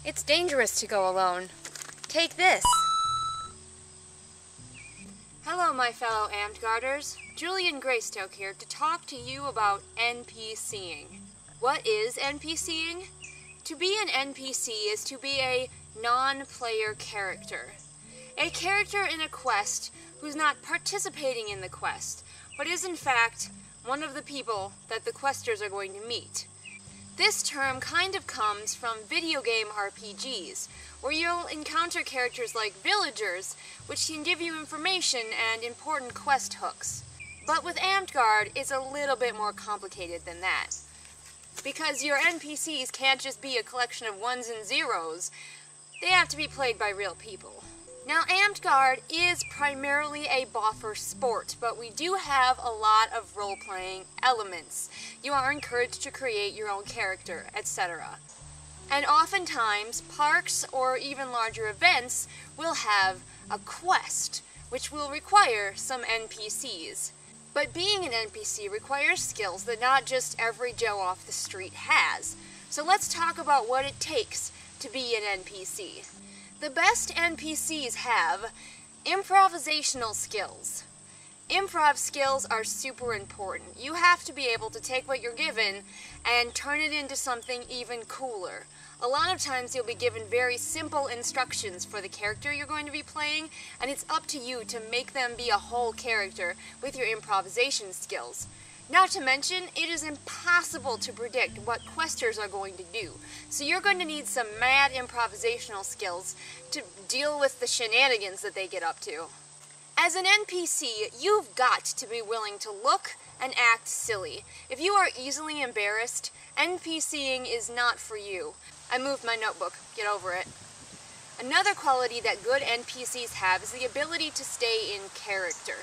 It's dangerous to go alone. Take this. Hello, my fellow Amtgarders. Julian Greystoke here to talk to you about NPCing. What is NPCing? To be an NPC is to be a non-player character. A character in a quest who's not participating in the quest, but is in fact one of the people that the questers are going to meet. This term kind of comes from video game RPGs, where you'll encounter characters like villagers, which can give you information and important quest hooks. But with Amtgard, it's a little bit more complicated than that. Because your NPCs can't just be a collection of ones and zeros, they have to be played by real people. Now, Amtgard is primarily a boffer sport, but we do have a lot of role-playing elements. You are encouraged to create your own character, etc. And oftentimes, parks or even larger events will have a quest, which will require some NPCs. But being an NPC requires skills that not just every Joe off the street has. So let's talk about what it takes to be an NPC. The best NPCs have improvisational skills. Improv skills are super important. You have to be able to take what you're given and turn it into something even cooler. A lot of times you'll be given very simple instructions for the character you're going to be playing, and it's up to you to make them be a whole character with your improvisation skills. Not to mention, it is impossible to predict what questers are going to do, so you're going to need some mad improvisational skills to deal with the shenanigans that they get up to. As an NPC, you've got to be willing to look and act silly. If you are easily embarrassed, NPCing is not for you. I moved my notebook, get over it. Another quality that good NPCs have is the ability to stay in character.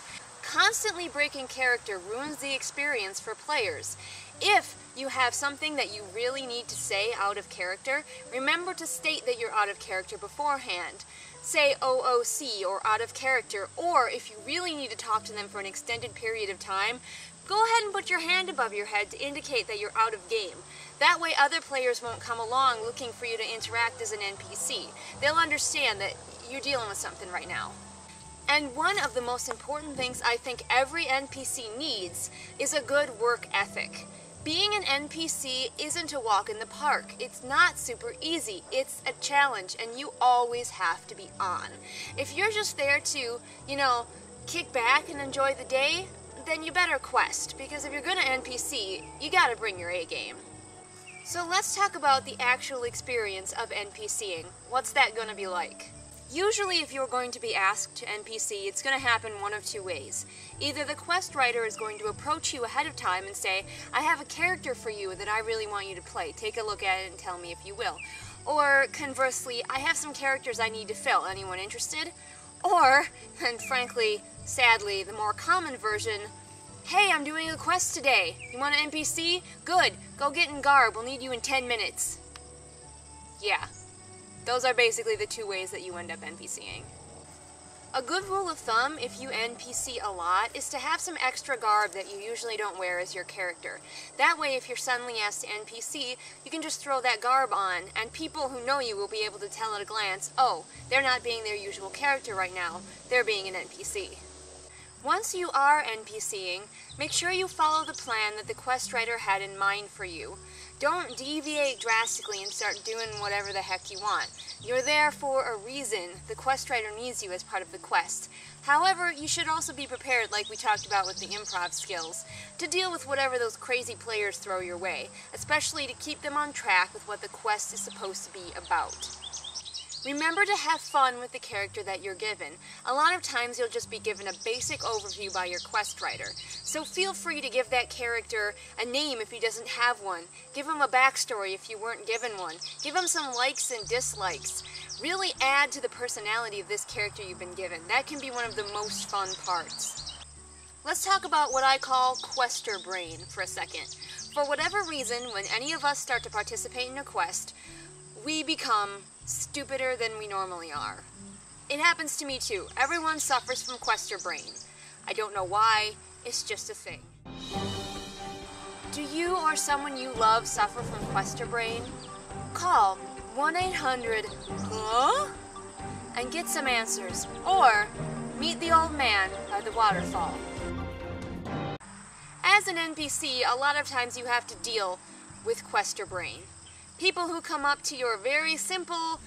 Constantly breaking character ruins the experience for players. If you have something that you really need to say out of character, remember to state that you're out of character beforehand. Say OOC or out of character, or if you really need to talk to them for an extended period of time, go ahead and put your hand above your head to indicate that you're out of game. That way other players won't come along looking for you to interact as an NPC. They'll understand that you're dealing with something right now. And one of the most important things I think every NPC needs is a good work ethic. Being an NPC isn't a walk in the park. It's not super easy. It's a challenge, and you always have to be on. If you're just there to, kick back and enjoy the day, then you better quest, because if you're gonna NPC, you gotta bring your A game. So let's talk about the actual experience of NPCing. What's that gonna be like? Usually if you're going to be asked to NPC, it's going to happen one of two ways. Either the quest writer is going to approach you ahead of time and say, I have a character for you that I really want you to play. Take a look at it and tell me if you will. Or conversely, I have some characters I need to fill. Anyone interested? Or, and frankly, sadly, the more common version, hey, I'm doing a quest today. You want an NPC? Good. Go get in garb. We'll need you in 10 minutes. Yeah. Those are basically the two ways that you end up NPCing. A good rule of thumb, if you NPC a lot, is to have some extra garb that you usually don't wear as your character. That way, if you're suddenly asked to NPC, you can just throw that garb on, and people who know you will be able to tell at a glance, oh, they're not being their usual character right now, they're being an NPC. Once you are NPCing, make sure you follow the plan that the quest writer had in mind for you. Don't deviate drastically and start doing whatever the heck you want. You're there for a reason. The quest writer needs you as part of the quest. However, you should also be prepared, like we talked about with the improv skills, to deal with whatever those crazy players throw your way, especially to keep them on track with what the quest is supposed to be about. Remember to have fun with the character that you're given. A lot of times you'll just be given a basic overview by your quest writer. So feel free to give that character a name if he doesn't have one. Give him a backstory if you weren't given one. Give him some likes and dislikes. Really add to the personality of this character you've been given. That can be one of the most fun parts. Let's talk about what I call quester brain for a second. For whatever reason, when any of us start to participate in a quest, we become stupider than we normally are. It happens to me too. Everyone suffers from quester brain. I don't know why, it's just a thing. Do you or someone you love suffer from quester brain? Call 1-800-huh? And get some answers. Or meet the old man by the waterfall. As an NPC, a lot of times you have to deal with quester brain. People who come up to your very simple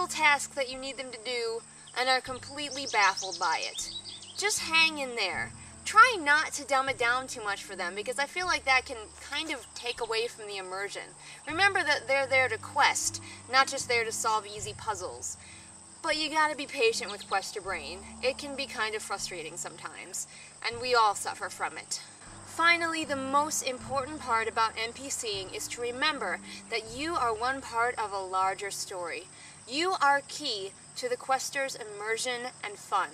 task that you need them to do and are completely baffled by it. Just hang in there. Try not to dumb it down too much for them, because I feel like that can kind of take away from the immersion. Remember that they're there to quest, not just there to solve easy puzzles. But you gotta be patient with quester brain. It can be kind of frustrating sometimes, and we all suffer from it. Finally, the most important part about NPCing is to remember that you are one part of a larger story. You are key to the quester's immersion and fun.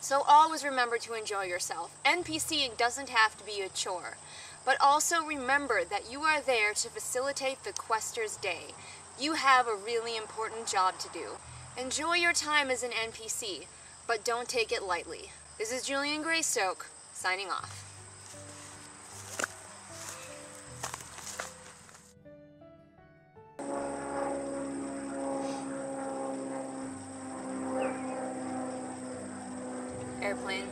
So always remember to enjoy yourself. NPCing doesn't have to be a chore, but also remember that you are there to facilitate the quester's day. You have a really important job to do. Enjoy your time as an NPC, but don't take it lightly. This is Julian Greystoke, signing off. Airplane.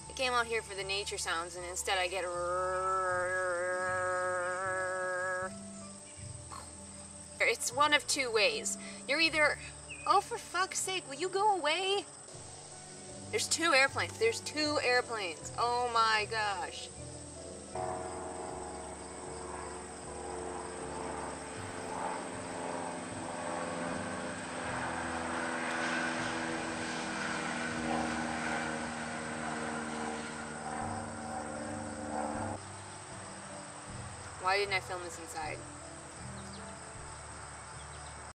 I came out here for the nature sounds, and instead I get It's one of two ways. You're either, oh for fuck's sake, will you go away? There's two airplanes. There's two airplanes. Oh my gosh. Why didn't I film this inside?